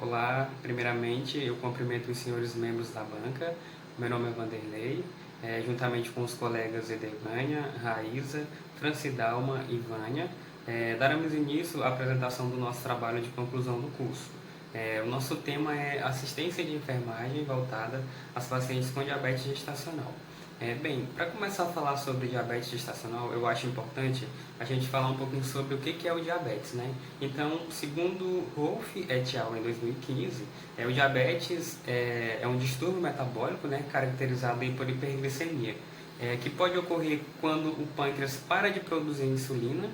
Olá, primeiramente eu cumprimento os senhores membros da banca. Meu nome é Vanderlei, juntamente com os colegas Edevânia, Raíza, Francidalma e Vânia, daremos início à apresentação do nosso trabalho de conclusão do curso. O nosso tema é assistência de enfermagem voltada às pacientes com diabetes gestacional. Bem, para começar a falar sobre diabetes gestacional, eu acho importante a gente falar um pouquinho sobre o que é o diabetes, né? Então, segundo Wolff et al. Em 2015, o diabetes é um distúrbio metabólico, né, caracterizado aí por hiperglicemia, que pode ocorrer quando o pâncreas para de produzir insulina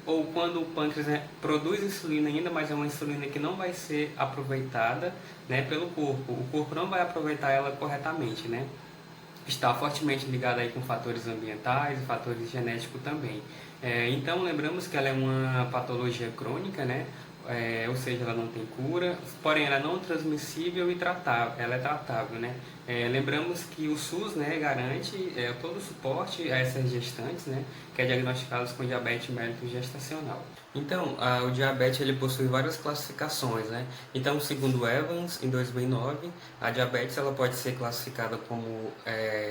ou quando o pâncreas, né, produz insulina ainda, mas é uma insulina que não vai ser aproveitada, né, pelo corpo. O corpo não vai aproveitar ela corretamente, né? Está fortemente ligada aí com fatores ambientais e fatores genéticos também. Então, lembramos que ela é uma patologia crônica, né? Ou seja, ela não tem cura, porém ela é não transmissível e tratável, ela é tratável, né? Lembramos que o SUS, né, garante todo o suporte a essas gestantes, né, que é diagnosticadas com diabetes mellitus gestacional. Então, o diabetes ele possui várias classificações, né? Então, segundo Evans, em 2009, a diabetes ela pode ser classificada como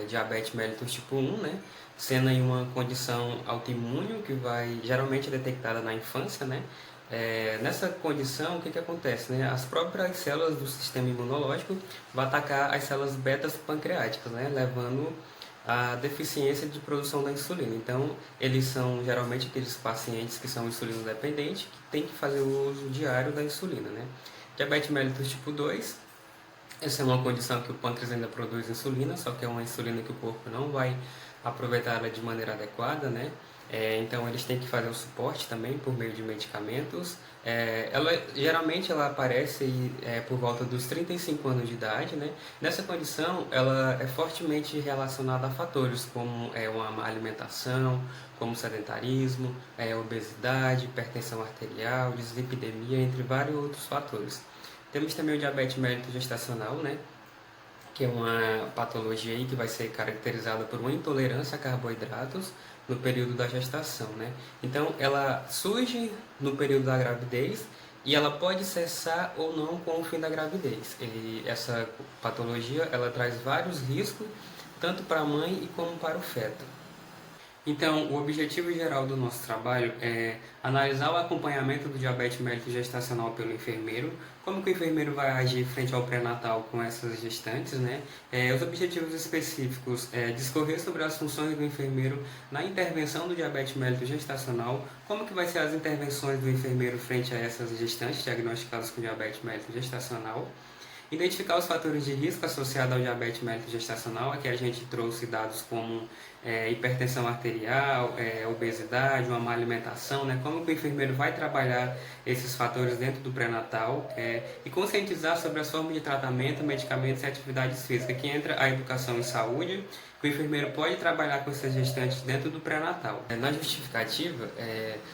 diabetes mellitus tipo 1, né? Sendo aí uma condição autoimune que vai geralmente é detectada na infância, né? Nessa condição, o que acontece? Né? As próprias células do sistema imunológico vão atacar as células betas pancreáticas, né? Levando à deficiência de produção da insulina. Então, eles são geralmente aqueles pacientes que são insulino dependentes, que têm que fazer o uso diário da insulina. Né? Diabetes mellitus tipo 2, essa é uma condição que o pâncreas ainda produz insulina, só que é uma insulina que o corpo não vai aproveitar ela de maneira adequada, né? Então eles têm que fazer o suporte também por meio de medicamentos. Geralmente ela aparece por volta dos 35 anos de idade, né? Nessa condição ela é fortemente relacionada a fatores como uma má alimentação, como sedentarismo, obesidade, hipertensão arterial, dislipidemia, entre vários outros fatores. Temos também o diabetes mellitus gestacional, né? Que é uma patologia aí que vai ser caracterizada por uma intolerância a carboidratos no período da gestação, né? Então, ela surge no período da gravidez e ela pode cessar ou não com o fim da gravidez. Essa patologia, ela traz vários riscos, tanto para a mãe e como para o feto. Então, o objetivo geral do nosso trabalho é analisar o acompanhamento do diabetes mellitus gestacional pelo enfermeiro, como que o enfermeiro vai agir frente ao pré-natal com essas gestantes, né? Os objetivos específicos é discorrer sobre as funções do enfermeiro na intervenção do diabetes mellitus gestacional, como que vai ser as intervenções do enfermeiro frente a essas gestantes diagnosticadas com diabetes mellitus gestacional, identificar os fatores de risco associados ao diabetes mellitus gestacional. Aqui a gente trouxe dados como hipertensão arterial, obesidade, uma má alimentação, né? Como que o enfermeiro vai trabalhar esses fatores dentro do pré-natal e conscientizar sobre as formas de tratamento, medicamentos e atividades físicas. Aqui entra a educação em saúde, que o enfermeiro pode trabalhar com essas gestantes dentro do pré-natal. Na justificativa,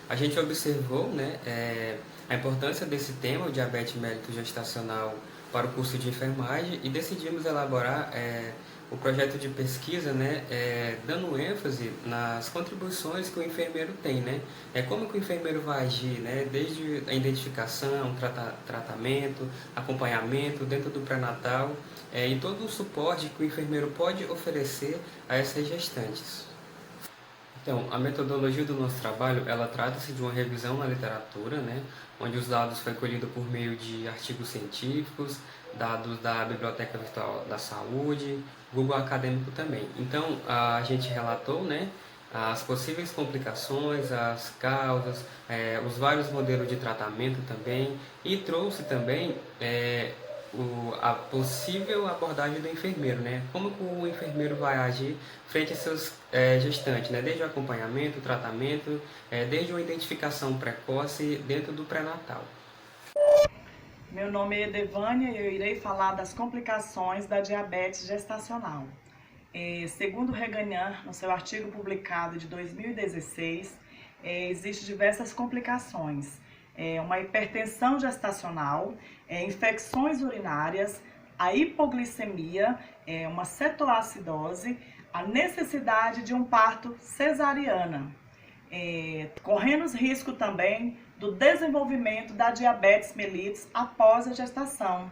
a gente observou, né, a importância desse tema, o diabetes mellitus gestacional, para o curso de enfermagem e decidimos elaborar o projeto de pesquisa, né, dando ênfase nas contribuições que o enfermeiro tem, né, como que o enfermeiro vai agir, né, desde a identificação, tratamento, acompanhamento dentro do pré-natal e todo o suporte que o enfermeiro pode oferecer a essas gestantes. Então, a metodologia do nosso trabalho, ela trata-se de uma revisão na literatura, né, onde os dados foram colhidos por meio de artigos científicos, dados da Biblioteca Virtual da Saúde, Google Acadêmico também. Então, a gente relatou, né, as possíveis complicações, as causas, os vários modelos de tratamento também, e trouxe também a possível abordagem do enfermeiro, né? Como que o enfermeiro vai agir frente a seus gestantes, né? Desde o acompanhamento, o tratamento, desde uma identificação precoce dentro do pré-natal. Meu nome é Edevânia e eu irei falar das complicações da diabetes gestacional. Segundo Reganian, no seu artigo publicado de 2016, existem diversas complicações. Uma hipertensão gestacional, infecções urinárias, a hipoglicemia, uma cetoacidose, a necessidade de um parto cesariana. Correndo risco também do desenvolvimento da diabetes mellitus após a gestação.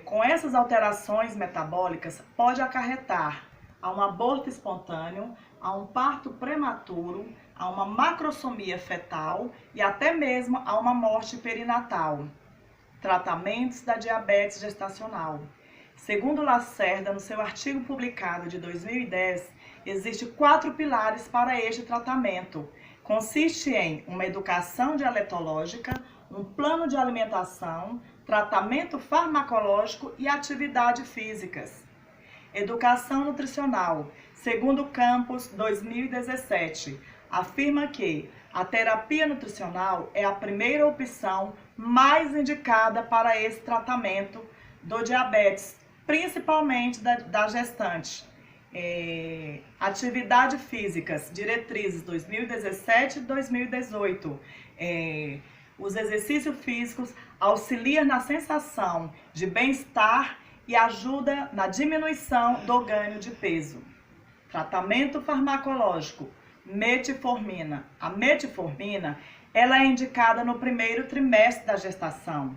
Com essas alterações metabólicas, pode acarretar a um aborto espontâneo, a um parto prematuro, a uma macrosomia fetal e até mesmo a uma morte perinatal. Tratamentos da diabetes gestacional. Segundo Lacerda, no seu artigo publicado de 2010, existem 4 pilares para este tratamento. Consiste em uma educação dialetológica, um plano de alimentação, tratamento farmacológico e atividades físicas. Educação nutricional. Segundo Campos 2017, afirma que a terapia nutricional é a primeira opção mais indicada para esse tratamento do diabetes, principalmente da gestante. Atividades físicas, diretrizes 2017 e 2018. Os exercícios físicos auxiliam na sensação de bem-estar e ajuda na diminuição do ganho de peso. Tratamento farmacológico, metformina. A metformina, ela é indicada no primeiro trimestre da gestação.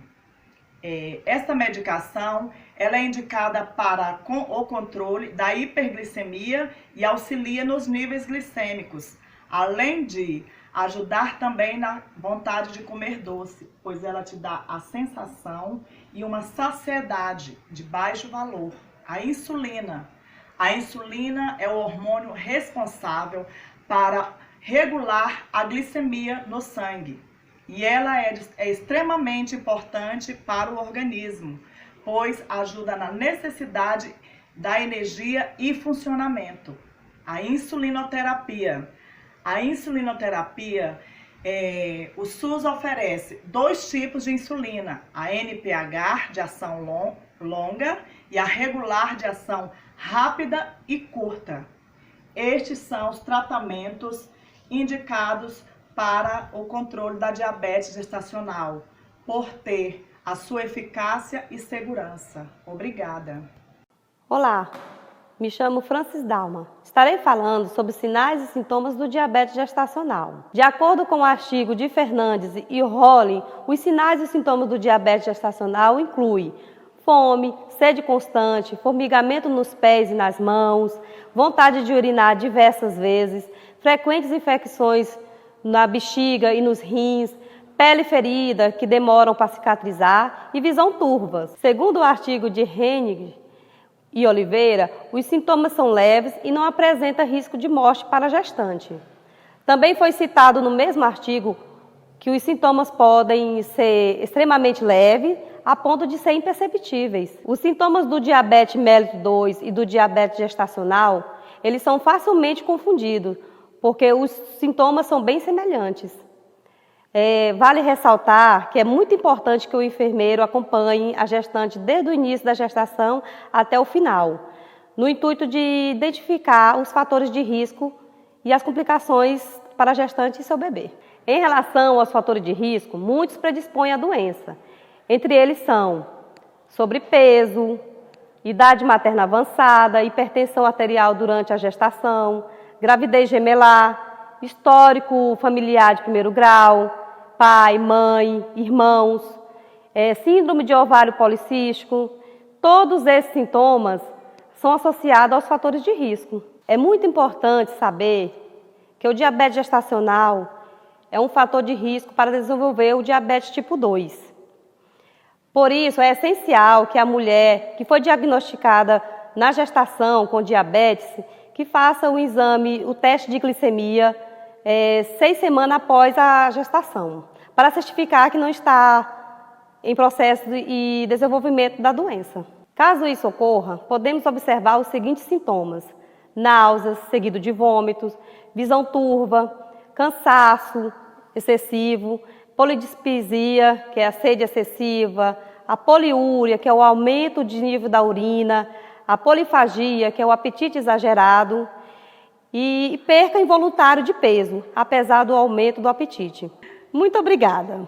Esta medicação, ela é indicada para o controle da hiperglicemia e auxilia nos níveis glicêmicos, além de ajudar também na vontade de comer doce, pois ela te dá a sensação e uma saciedade de baixo valor. A insulina. A insulina é o hormônio responsável para regular a glicemia no sangue. E ela é extremamente importante para o organismo, pois ajuda na necessidade da energia e funcionamento. A insulinoterapia. A insulinoterapia, o SUS oferece 2 tipos de insulina, a NPH de ação longa e a regular de ação rápida e curta. Estes são os tratamentos indicados para o controle da diabetes gestacional, por ter a sua eficácia e segurança. Obrigada. Olá, me chamo Francis Dalma. Estarei falando sobre sinais e sintomas do diabetes gestacional. De acordo com o artigo de Fernandes e Rolling, os sinais e sintomas do diabetes gestacional incluem fome, sede constante, formigamento nos pés e nas mãos, vontade de urinar diversas vezes, frequentes infecções na bexiga e nos rins, pele ferida que demoram para cicatrizar e visão turva. Segundo o artigo de Hennig e Oliveira, os sintomas são leves e não apresentam risco de morte para a gestante. Também foi citado no mesmo artigo que os sintomas podem ser extremamente leves, a ponto de ser imperceptíveis. Os sintomas do diabetes mellitus 2 e do diabetes gestacional, eles são facilmente confundidos, porque os sintomas são bem semelhantes. Vale ressaltar que é muito importante que o enfermeiro acompanhe a gestante desde o início da gestação até o final, no intuito de identificar os fatores de risco e as complicações para a gestante e seu bebê. Em relação aos fatores de risco, muitos predispõem à doença. Entre eles são sobrepeso, idade materna avançada, hipertensão arterial durante a gestação, gravidez gemelar, histórico familiar de primeiro grau, pai, mãe, irmãos, síndrome de ovário policístico. Todos esses sintomas são associados aos fatores de risco. É muito importante saber que o diabetes gestacional é um fator de risco para desenvolver o diabetes tipo 2. Por isso, é essencial que a mulher que foi diagnosticada na gestação com diabetes, que faça o exame, o teste de glicemia, 6 semanas após a gestação, para certificar que não está em processo de desenvolvimento da doença. Caso isso ocorra, podemos observar os seguintes sintomas: náuseas, seguido de vômitos, visão turva, cansaço excessivo, polidispisia, que é a sede excessiva, a poliúria, que é o aumento de nível da urina, a polifagia, que é o apetite exagerado, e perca involuntário de peso, apesar do aumento do apetite. Muito obrigada.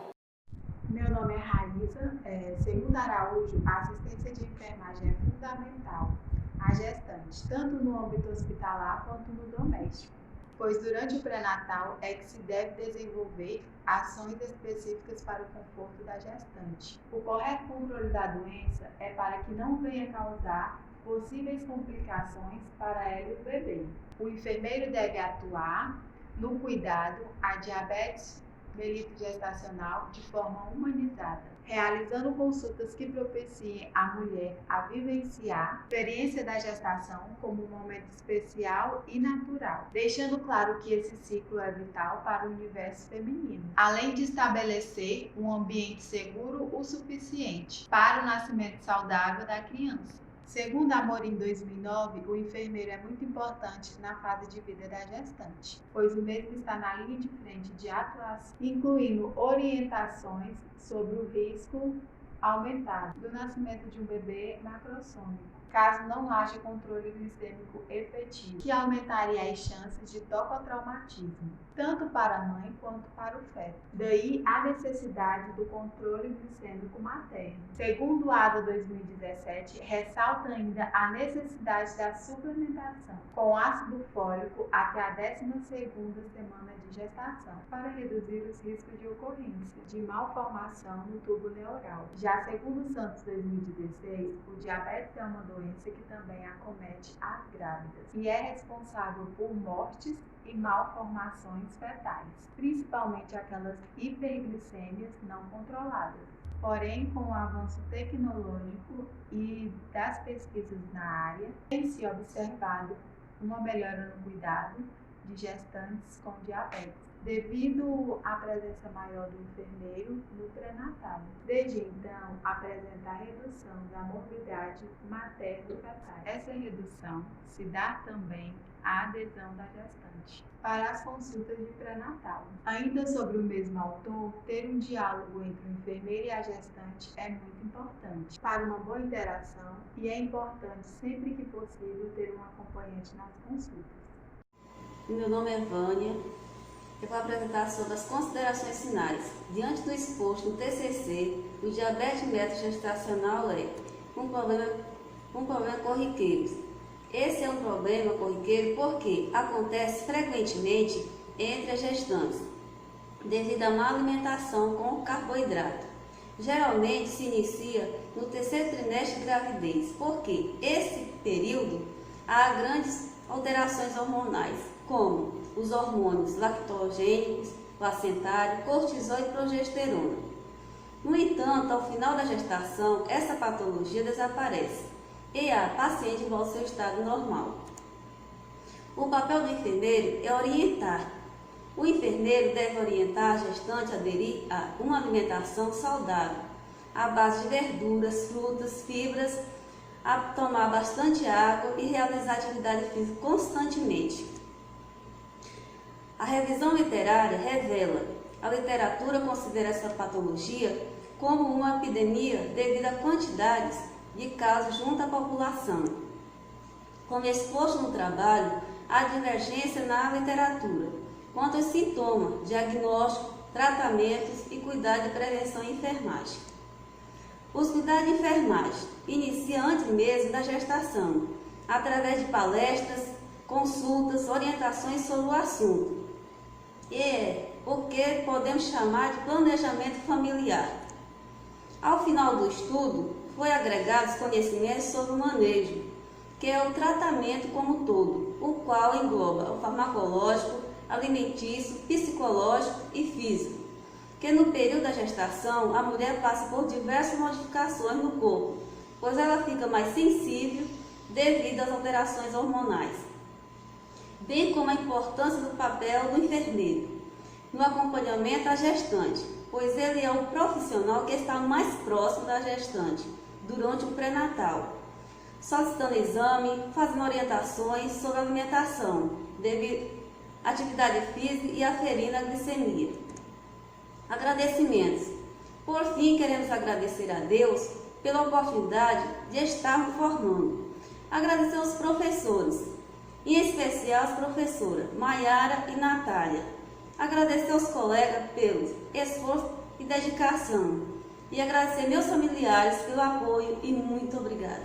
Meu nome é Raíza. Segundo Araújo, a assistência de enfermagem é fundamental à gestante, tanto no âmbito hospitalar quanto no doméstico. pois durante o pré-natal é que se deve desenvolver ações específicas para o conforto da gestante. O correto controle da doença é para que não venha causar possíveis complicações para ela e o bebê. O enfermeiro deve atuar no cuidado à diabetes mellitus gestacional de forma humanizada, realizando consultas que propiciem a mulher a vivenciar a experiência da gestação como um momento especial e natural, deixando claro que esse ciclo é vital para o universo feminino, além de estabelecer um ambiente seguro o suficiente para o nascimento saudável da criança. Segundo Amorim, em 2009, o enfermeiro é muito importante na fase de vida da gestante, pois o mesmo está na linha de frente de atuação, incluindo orientações sobre o risco aumentado do nascimento de um bebê macrossômico, caso não haja controle glicêmico efetivo, que aumentaria as chances de tocotraumatismo, tanto para a mãe quanto para o feto. Daí a necessidade do controle glicêmico materno. Segundo o ADA 2017, ressalta ainda a necessidade da suplementação com ácido fólico até a 12ª semana de gestação, para reduzir os riscos de ocorrência de malformação no tubo neural. Já segundo o Santos 2016, o diabetes é uma doença que também acomete as grávidas e é responsável por mortes e malformações fetais, principalmente aquelas hiperglicêmias não controladas. Porém, com o avanço tecnológico e das pesquisas na área, tem se observado uma melhora no cuidado de gestantes com diabetes, devido à presença maior do enfermeiro no pré-natal. Desde então, apresenta a redução da morbidade materno-fetal. Essa redução se dá também à adesão da gestante para as consultas de pré-natal. Ainda sobre o mesmo autor, ter um diálogo entre o enfermeiro e a gestante é muito importante para uma boa interação e é importante sempre que possível ter um acompanhante nas consultas. Meu nome é Vânia. Eu vou apresentar sobre as considerações finais. Diante do exposto no TCC, o diabetes mellitus gestacional é um problema corriqueiro. Esse é um problema corriqueiro porque acontece frequentemente entre as gestantes, devido à má alimentação com carboidrato. Geralmente se inicia no 3º trimestre de gravidez, porque esse período há grandes alterações hormonais, como os hormônios lactogênicos, placentário, cortisol e progesterona. No entanto, ao final da gestação, essa patologia desaparece e a paciente volta ao seu estado normal. O papel do enfermeiro é orientar. O enfermeiro deve orientar a gestante a aderir a uma alimentação saudável, à base de verduras, frutas, fibras, a tomar bastante água e realizar atividade física constantemente. A revisão literária revela: a literatura considera essa patologia como uma epidemia devido a quantidades de casos junto à população. Como exposto no trabalho, há divergência na literatura quanto aos sintomas, diagnóstico, tratamentos e cuidado de prevenção e enfermagem. Os cuidados de enfermagem iniciam antes mesmo da gestação, através de palestras, consultas, orientações sobre o assunto. É o que podemos chamar de planejamento familiar. Ao final do estudo, foi agregados conhecimentos sobre o manejo, que é o tratamento como um todo, o qual engloba o farmacológico, alimentício, psicológico e físico, que no período da gestação a mulher passa por diversas modificações no corpo, pois ela fica mais sensível devido às alterações hormonais, bem como a importância do papel do enfermeiro no acompanhamento à gestante, pois ele é o profissional que está mais próximo da gestante durante o pré-natal, solicitando exame, fazendo orientações sobre alimentação, atividade física e aferindo a glicemia. Agradecimentos. Por fim, queremos agradecer a Deus pela oportunidade de estarmos formando. Agradecer aos professores, em especial as professoras Maiara e Natália. Agradecer aos colegas pelo esforço e dedicação. E agradecer meus familiares pelo apoio e muito obrigada.